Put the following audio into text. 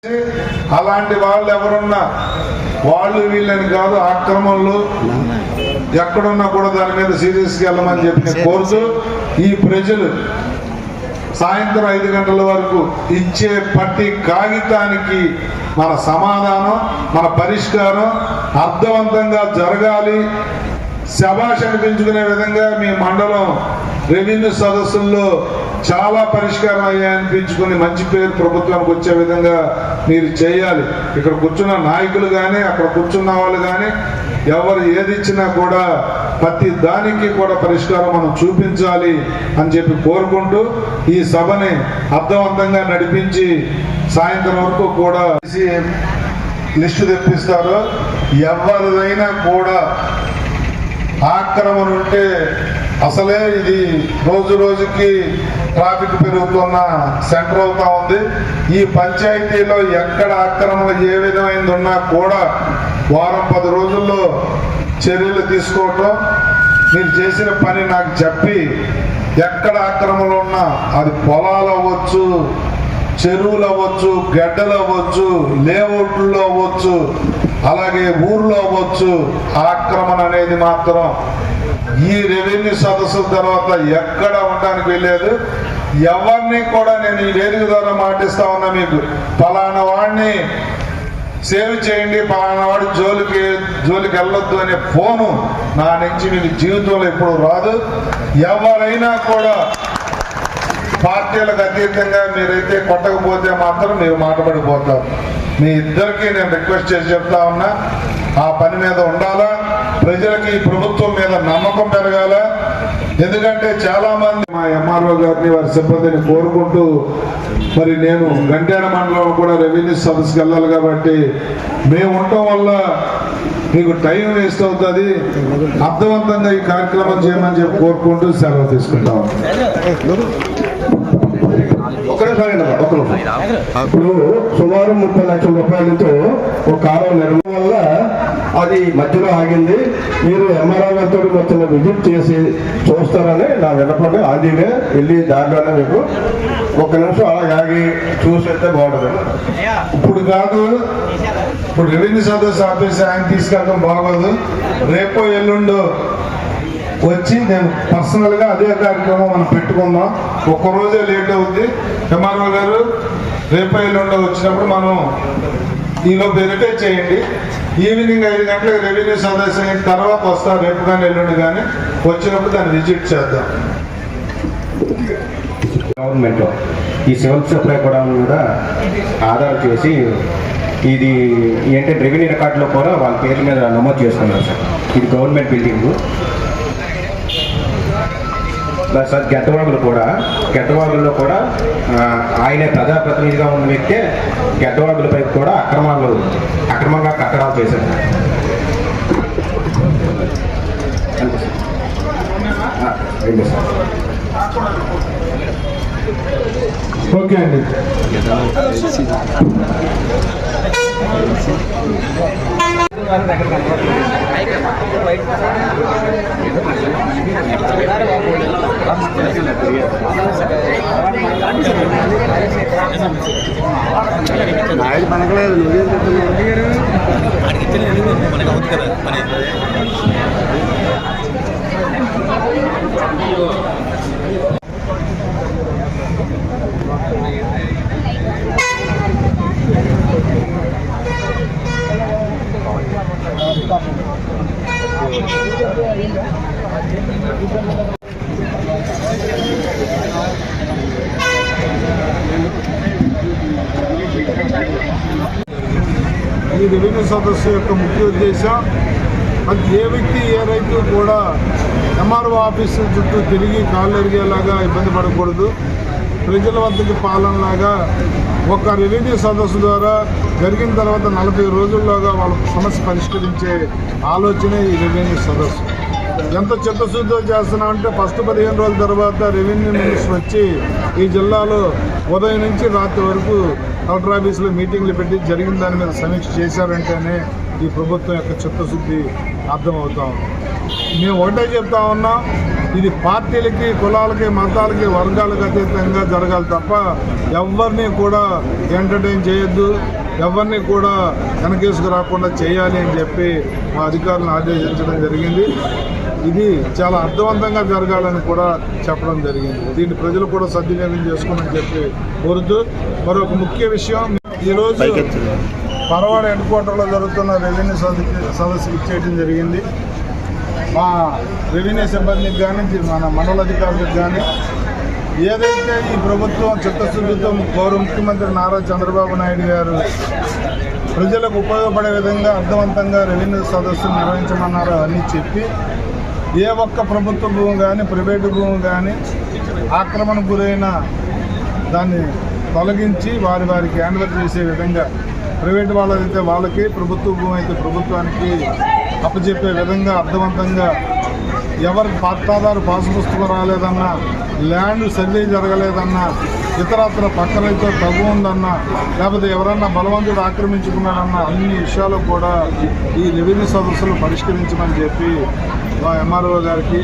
అలాంటి వాళ్ళు ఎవరున్నా వాళ్ళు వీళ్ళని కాదు, ఆక్రమణలు ఎక్కడున్నా కూడా దాని మీద సీరియస్గా వెళ్ళమని చెప్పి కోరుతూ ఈ ప్రజలు సాయంత్రం 5 గంటల వరకు ఇచ్చే ప్రతి కాగితానికి మన సమాధానం, మన పరిష్కారం అర్థవంతంగా జరగాలి. శభాష్ అనిపించుకునే విధంగా మీ మండలం రెవెన్యూ సదస్సుల్లో చాలా పరిష్కారం అయ్యాయనిపించుకుని మంచి పేరు ప్రభుత్వానికి వచ్చే విధంగా మీరు చేయాలి. ఇక్కడ కూర్చున్న నాయకులు కానీ అక్కడ కూర్చున్న వాళ్ళు కానీ ఎవరు ఏది ఇచ్చినా కూడా ప్రతి దానికి కూడా పరిష్కారం మనం చూపించాలి అని చెప్పి కోరుకుంటూ ఈ సభని అర్థవంతంగా నడిపించి సాయంత్రం వరకు కూడా లిస్టు తెప్పిస్తారు. ఎవరిదైనా కూడా ఆక్రమణ ఉంటే అసలే ఇది రోజు రోజుకి ట్రాఫిక్ పెరుగుతున్న సెంటర్ అవుతా ఉంది. ఈ పంచాయతీలో ఎక్కడ ఆక్రమణ ఏ విధమైనది ఉన్నా కూడా వారం 10 రోజుల్లో చర్యలు తీసుకోవటం, మీరు చేసిన పని నాకు చెప్పి ఎక్కడ ఆక్రమణలు ఉన్నా అది పొలాలు అవ్వచ్చు, చెరువులు అవ్వచ్చు, గడ్డలు అవ్వచ్చు, లేఅవుట్లో అవ్వచ్చు, అలాగే ఊర్లో అవ్వచ్చు, ఆక్రమణ అనేది మాత్రం ఈ రెవెన్యూ సదస్సుల తర్వాత ఎక్కడ ఉండడానికి వెళ్ళలేదు. ఎవరిని కూడా నేను ఈ వేదిక ద్వారా మాటిస్తా ఉన్నా, మీకు పలానా వాడిని సేవ్ చేయండి, పలానా వాడి జోలికి వెళ్ళొద్దు అనే ఫోను నా నుంచి మీకు జీవితంలో ఎప్పుడు రాదు. ఎవరైనా కూడా పార్టీలకు అతీతంగా మీరైతే కొట్టకపోతే మాత్రం మీరు మాటపడిపోతారు. మీ ఇద్దరికి నేను రిక్వెస్ట్ చేసి చెప్తా ఉన్నా, ఆ పని మీద ఉండాలా. ప్రజలకి ఈ ప్రభుత్వం మీద నమ్మకం పెరగాల. ఎందుకంటే చాలా మంది మా ఎంఆర్ఓ గారిని వారి సిబ్బందిని కోరుకుంటూ మరి నేను గంటేడ మండలం కూడా రెవెన్యూ సదస్సుకి వెళ్ళాలి కాబట్టి మేము ఉండటం వల్ల మీకు టైం వేస్ట్ అవుతుంది. అర్థవంతంగా ఈ కార్యక్రమం చేయమని చెప్పి కోరుకుంటూ సెలవు తీసుకుంటాం. ఇప్పుడు సుమారు 30 లక్షల రూపాయలతో ఒక కాలం నిర్మాణం వల్ల అది మధ్యలో ఆగింది. మీరు ఎంఆర్ఓ గారితో మొత్తం విజిట్ చేసి చూస్తారని నా వినపడి ఆదినే వెళ్ళి దారిలోనే మీకు 1 నిమిషం అలా ఆగి చూసేస్తే బాగుంటుంది. ఇప్పుడు కాదు, ఇప్పుడు రెవెన్యూ సదస్సు ఆఫీస్ ఆయన తీసుకెళ్ళడం బాగోదు. రేపో ఎల్లుండో వచ్చి నేను పర్సనల్గా అదే కార్యక్రమం మనం పెట్టుకుందాం. ఒక్కరోజే లేట్ అవుద్ది. ఎంఆర్ఓ గారు రేపు ఎల్లుండో వచ్చినప్పుడు మనం ఈలోపు వెరిఫై చేయండి. ఈవినింగ్ 5 గంటలకు రెవెన్యూ సదస్సు అయిన తర్వాత వస్తారు. రేపు కానీ ఎల్లుండి కానీ వచ్చినప్పుడు దాన్ని విజిట్ చేద్దాం. గవర్నమెంట్ ఈ సివిల్ సప్లై కూడా ఆధార్ చేసి ఇది ఏంటంటే రెవెన్యూ రికార్డులో కూడా వాళ్ళ పేర్ల మీద నమోదు చేసుకున్నారు సార్. ఇది గవర్నమెంట్ బిల్డింగు. ప్లస్ గెద్దవాగుల్లో కూడా ఆయనే ప్రజాప్రతినిధిగా ఉన్న వ్యక్తే గెద్దవాగులపై కూడా అక్రమంగా కట్టడాలు చేశారు. ఓకే అండి. మనకలేదు ఈ రెవెన్యూ సదస్సు యొక్క ముఖ్య ఉద్దేశం, అది ఏ వ్యక్తి ఏ రైతు కూడా ఎంఆర్ఓ ఆఫీసు చుట్టూ తిరిగి కాళ్ళు ఎరిగేలాగా ఇబ్బంది పడకూడదు. ప్రజల వద్దకి పాలనలాగా ఒక రెవెన్యూ సదస్సు ద్వారా జరిగిన తర్వాత 40 రోజుల్లోగా వాళ్ళ సమస్య పరిష్కరించే ఆలోచనే ఈ రెవెన్యూ సదస్సు. ఎంత చిత్తశుద్ధితో చేస్తున్నామంటే ఫస్ట్ 15 రోజుల తర్వాత రెవెన్యూ మినిస్టర్ వచ్చి ఈ జిల్లాలో ఉదయం నుంచి రాత్రి వరకు కలెక్టర్ ఆఫీసులో మీటింగ్లు పెట్టి జరిగిన దాని మీద సమీక్ష చేశారంటేనే ఈ ప్రభుత్వం యొక్క చిత్తశుద్ధి అర్థమవుతా ఉంది. మేము ఒకటే చెప్తా ఉన్నాం, ఇది పార్టీలకి, కులాలకి, మతాలకి, వర్గాలకు అతీతంగా జరగాలి తప్ప ఎవరిని కూడా ఎంటర్టైన్ చేయొద్దు, ఎవరిని కూడా వెనకేసుకు రాకుండా చేయాలి అని చెప్పి మా అధికారులను ఆదేశించడం జరిగింది. ఇది చాలా అర్థవంతంగా జరగాలని కూడా చెప్పడం జరిగింది. దీన్ని ప్రజలు కూడా సద్వినియోగం చేసుకోమని చెప్పి కోరుతూ, మరొక ముఖ్య విషయం, ఈరోజు పరవాడ హెడ్ క్వార్టర్లో జరుగుతున్న రెవెన్యూ సదస్సుకి ఇచ్చేయడం జరిగింది. మా రెవెన్యూ సిబ్బందికి కానీ, మన మండల అధికారులకు కానీ ఏదైతే ఈ ప్రభుత్వం చిత్తశుద్ధితో గౌరవ ముఖ్యమంత్రి నారా చంద్రబాబు నాయుడు గారు ప్రజలకు ఉపయోగపడే విధంగా అర్థవంతంగా రెవెన్యూ సదస్సులు నిర్వహించమన్నారో అన్నీ చెప్పి, ఏ ఒక్క ప్రభుత్వ భూమి కానీ, ప్రైవేటు భూమి కానీ ఆక్రమణకు గురైన దాన్ని తొలగించి వారికి హ్యాండ్ ఓవర్ చేసే విధంగా, ప్రైవేటు వాళ్ళైతే వాళ్ళకి, ప్రభుత్వ భూమి అయితే ప్రభుత్వానికి అప్పచెప్పే విధంగా అర్థవంతంగా, ఎవరికి పట్టాదారు పాస్ పుస్తకం రాలేదన్నా, ల్యాండ్ సర్వే జరగలేదన్నా, ఇతరత్ర పక్కనైతే తగ్గు ఉందన్నా, లేకపోతే ఎవరన్నా బలవంతుడు ఆక్రమించుకున్నాడన్నా అన్ని విషయాలు కూడా ఈ రెవెన్యూ సదస్సులు పరిష్కరించమని చెప్పి మా ఎంఆర్ఓ గారికి